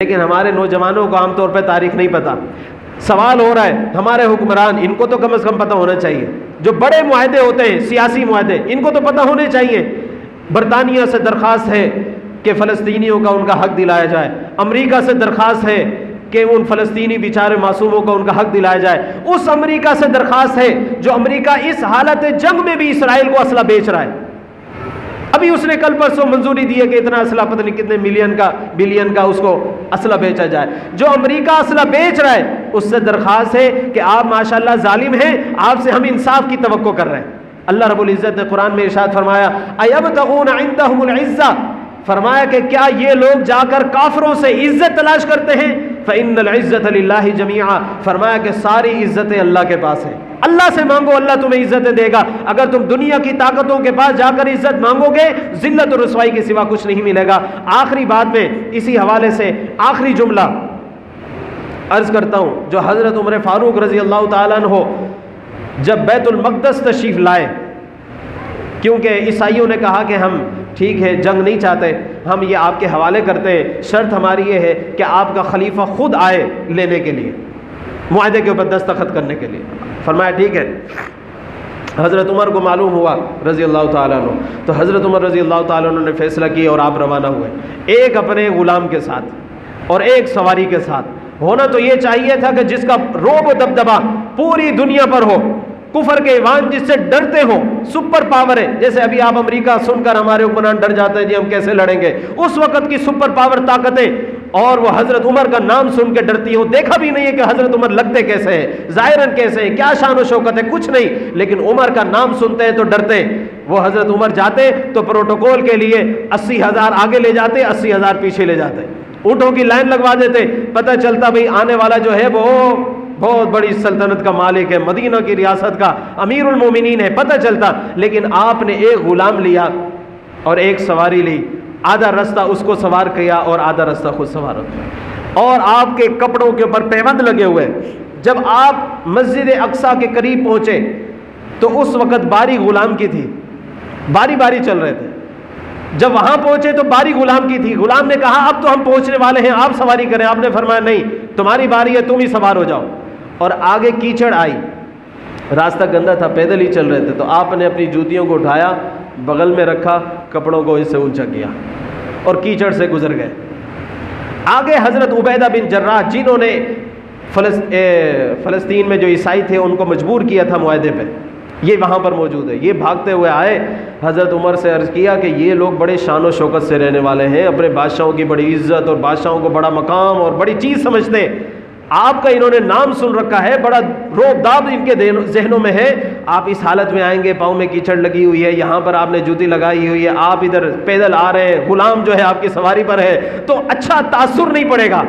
لیکن ہمارے نوجوانوں کو عام طور پہ تاریخ نہیں پتہ. سوال ہو رہا ہے ہمارے حکمران، ان کو تو کم از کم پتہ ہونا چاہیے. جو بڑے معاہدے ہوتے ہیں، سیاسی معاہدے، ان کو تو پتہ ہونے چاہیے. برطانیہ سے درخواست ہے کہ فلسطینیوں کا ان کا حق دلایا جائے. امریکہ سے درخواست ہے کہ ان فلسطینی بیچارے معصوموں کو ان کا حق دلایا جائے. اس امریکہ سے درخواست ہے جو امریکہ اس حالت جنگ میں بھی اسرائیل کو اسلحہ بیچ رہا ہے. ابھی اس نے کل پرسوں منظوری دی ہے کہ اتنا اسلحہ پتہ نہیں کتنے بلین کا اس کو اسلحہ بیچا جائے. جو امریکہ اسلحہ بیچ رہا ہے اس سے درخواست ہے کہ آپ ماشاءاللہ ظالم ہیں، آپ سے ہم انصاف کی توقع کر رہے ہیں. اللہ رب العزت نے قرآن میں ارشاد فرمایا ایبتغون عندهم العزہ، فرمایا کہ کیا یہ لوگ جا کر کافروں سے عزت تلاش کرتے ہیں؟ فإن العزة للہ جمیعا، فرمایا کہ ساری عزتیں اللہ کے پاس ہیں. اللہ سے مانگو، اللہ تمہیں عزتیں دے گا. اگر تم دنیا کی طاقتوں کے پاس جا کر عزت مانگو گے، ذلت اور رسوائی کے سوا کچھ نہیں ملے گا. آخری بات میں اسی حوالے سے آخری جملہ عرض کرتا ہوں. جو حضرت عمر فاروق رضی اللہ تعالیٰ عنہ جب بیت المقدس تشریف لائے، کیونکہ عیسائیوں نے کہا کہ ہم ٹھیک ہے جنگ نہیں چاہتے، ہم یہ آپ کے حوالے کرتے ہیں، شرط ہماری یہ ہے کہ آپ کا خلیفہ خود آئے لینے کے لیے، معاہدے کے اوپر دستخط کرنے کے لیے. فرمایا ٹھیک ہے. حضرت عمر کو معلوم ہوا رضی اللہ تعالیٰ عنہ، تو حضرت عمر رضی اللہ تعالیٰ عنہ نے فیصلہ کیا اور آپ روانہ ہوئے، ایک اپنے غلام کے ساتھ اور ایک سواری کے ساتھ. ہونا تو یہ چاہیے تھا کہ جس کا رعب و دبدبہ پوری دنیا پر ہو، کفر کے ایوان جس سے ڈرتے ہوں، سپر پاور ہے. جیسے ابھی آپ امریکہ سن کر ہمارے حکمران ڈر جاتے ہیں جی ہم کیسے لڑیں گے، اس وقت کی سپر پاور طاقتیں، اور وہ حضرت عمر کا نام سن کے ڈرتی ہوں. دیکھا بھی نہیں ہے کہ حضرت عمر لگتے کیسے ہیں، ظاہراً کیسے ہیں، کیا شان و شوکت ہے، کچھ نہیں، لیکن عمر کا نام سنتے ہیں تو ڈرتے. وہ حضرت عمر جاتے تو پروٹوکول کے لیے 80,000 آگے لے جاتے، 80,000 پیچھے لے جاتے، اونٹوں کی لائن لگوا دیتے. پتہ چلتا بھئی آنے والا جو ہے وہ بہت بڑی سلطنت کا مالک ہے، مدینہ کی ریاست کا امیر المومنین ہے، پتہ چلتا. لیکن آپ نے ایک غلام لیا اور ایک سواری لی، آدھا رستہ اس کو سوار کیا اور آدھا رستہ خود سوار ہوتا، اور آپ کے کپڑوں کے اوپر پیوند لگے ہوئے. جب آپ مسجد اقصیٰ کے قریب پہنچے تو اس وقت باری غلام کی تھی، باری باری چل رہے تھے. جب وہاں پہنچے تو باری غلام کی تھی. غلام نے کہا اب تو ہم پہنچنے والے ہیں، آپ سواری کریں. آپ نے فرمایا نہیں، تمہاری باری ہے، تم ہی سوار ہو جاؤ. اور آگے کیچڑ آئی، راستہ گندا تھا، پیدل ہی چل رہے تھے، تو آپ نے اپنی جوتیوں کو اٹھایا، بغل میں رکھا، کپڑوں کو اس سے اونچا کیا اور کیچڑ سے گزر گئے. آگے حضرت عبیدہ بن جراح، جنہوں نے فلسطین میں جو عیسائی تھے ان کو مجبور کیا تھا معاہدے پہ، یہ وہاں پر موجود ہے. یہ بھاگتے ہوئے آئے، حضرت عمر سے عرض کیا کہ یہ لوگ بڑے شان و شوکت سے رہنے والے ہیں، اپنے بادشاہوں کی بڑی عزت اور بادشاہوں کو بڑا مقام اور بڑی چیز سمجھتے ہیں. آپ کا انہوں نے نام سن رکھا ہے، بڑا روب داب ان کے ذہنوں میں ہے. آپ اس حالت میں آئیں گے، پاؤں میں کیچڑ لگی ہوئی ہے، یہاں پر آپ نے جوتی لگائی ہوئی ہے، آپ ادھر پیدل آ رہے ہیں، غلام جو ہے آپ کی سواری پر ہے، تو اچھا تاثر نہیں پڑے گا.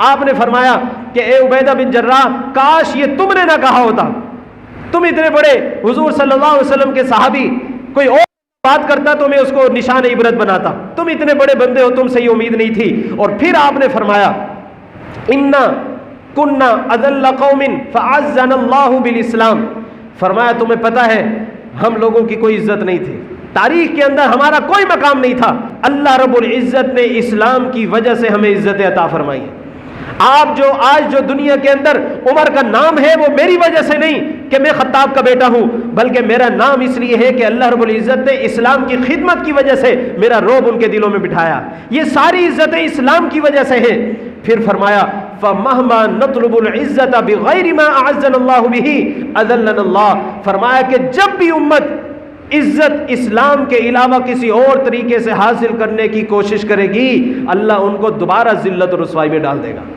آپ نے فرمایا کہ اے عبیدہ بن جراح، کاش یہ تم نے نہ کہا ہوتا، تم اتنے بڑے حضور صلی اللہ علیہ وسلم کے صحابی، کوئی اور بات کرتا تو میں اس کو نشان عبرت بناتا. تم اتنے بڑے بندے ہو، تم سے یہ امید نہیں تھی. اور پھر آپ نے فرمایا انا کننا اذل قوم فعزنا اللہ بالاسلام، فرمایا تمہیں پتہ ہے ہم لوگوں کی کوئی عزت نہیں تھی، تاریخ کے اندر ہمارا کوئی مقام نہیں تھا، اللہ رب العزت نے اسلام کی وجہ سے ہمیں عزت عطا فرمائی ہے. آپ جو آج جو دنیا کے اندر عمر کا نام ہے وہ میری وجہ سے نہیں کہ میں خطاب کا بیٹا ہوں، بلکہ میرا نام اس لیے ہے کہ اللہ رب العزت نے اسلام کی خدمت کی وجہ سے میرا رعب ان کے دلوں میں بٹھایا. یہ ساری عزتیں اسلام کی وجہ سے ہیں. پھر فرمایا فَمَهْمَا نَطْلُبُ الْعِزَّةَ بِغَيْرِ مَا أَعَزَّنَا اللَّهُ بِهِ أَذَلَّنَا اللَّهُ، فرمایا کہ جب بھی امت عزت اسلام کے علاوہ کسی اور طریقے سے حاصل کرنے کی کوشش کرے گی، اللہ ان کو دوبارہ ذلت اور رسوائی میں ڈال دے گا.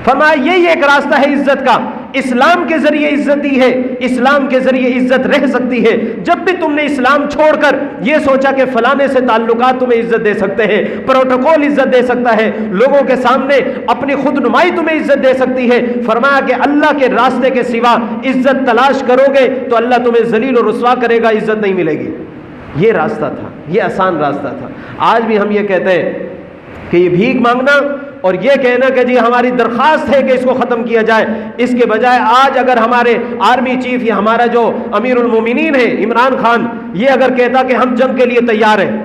فرمایا یہی ایک راستہ ہے عزت کا، اسلام کے ذریعے عزت دی ہے، اسلام کے ذریعے عزت رہ سکتی ہے. جب بھی تم نے اسلام چھوڑ کر یہ سوچا کہ فلانے سے تعلقات تمہیں عزت دے سکتے ہیں، پروٹوکول عزت دے سکتا ہے، لوگوں کے سامنے اپنی خود نمائی تمہیں عزت دے سکتی ہے، فرمایا کہ اللہ کے راستے کے سوا عزت تلاش کرو گے تو اللہ تمہیں ذلیل و رسوا کرے گا، عزت نہیں ملے گی. یہ راستہ تھا، یہ آسان راستہ تھا. آج بھی ہم یہ کہتے ہیں کہ یہ بھیک مانگنا اور یہ کہنا کہ جی ہماری درخواست ہے کہ اس کو ختم کیا جائے، اس کے بجائے آج اگر ہمارے آرمی چیف یا ہمارا جو امیر المومنین ہے عمران خان، یہ اگر کہتا کہ ہم جنگ کے لیے تیار ہیں،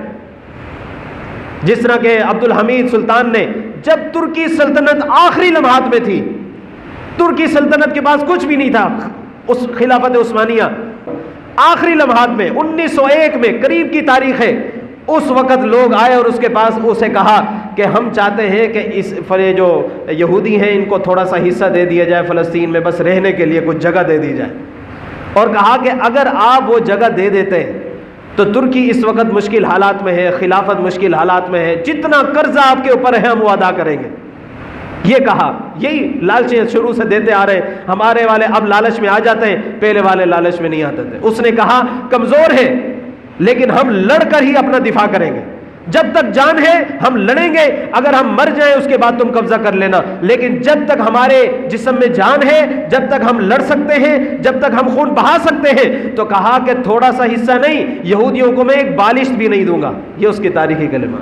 جس طرح کہ عبد الحمید سلطان نے جب ترکی سلطنت آخری لمحات میں تھی، ترکی سلطنت کے پاس کچھ بھی نہیں تھا، اس خلافت عثمانیہ آخری لمحات میں 1901 میں قریب کی تاریخ ہے، اس وقت لوگ آئے اور اس کے پاس اسے کہا کہ ہم چاہتے ہیں کہ اس جو یہودی ہیں ان کو تھوڑا سا حصہ دے دیا جائے فلسطین میں، بس رہنے کے لیے کچھ جگہ دے دی جائے، اور کہا کہ اگر آپ وہ جگہ دے دیتے ہیں تو ترکی اس وقت مشکل حالات میں ہے، خلافت مشکل حالات میں ہے، جتنا قرضہ آپ کے اوپر ہے ہم وہ ادا کریں گے۔ یہ کہا، یہی لالچیں شروع سے دیتے آ رہے ہیں، ہمارے والے اب لالچ میں آ جاتے ہیں، پہلے والے لالچ میں نہیں آتے تھے۔ اس نے کہا کمزور ہے لیکن ہم لڑ کر ہی اپنا دفاع کریں گے، جب تک جان ہے ہم لڑیں گے، اگر ہم مر جائیں اس کے بعد تم قبضہ کر لینا، لیکن جب تک ہمارے جسم میں جان ہے، جب تک ہم لڑ سکتے ہیں، جب تک ہم خون بہا سکتے ہیں۔ تو کہا کہ تھوڑا سا حصہ نہیں، یہودیوں کو میں ایک بالشت بھی نہیں دوں گا۔ یہ اس کی تاریخی کلمہ۔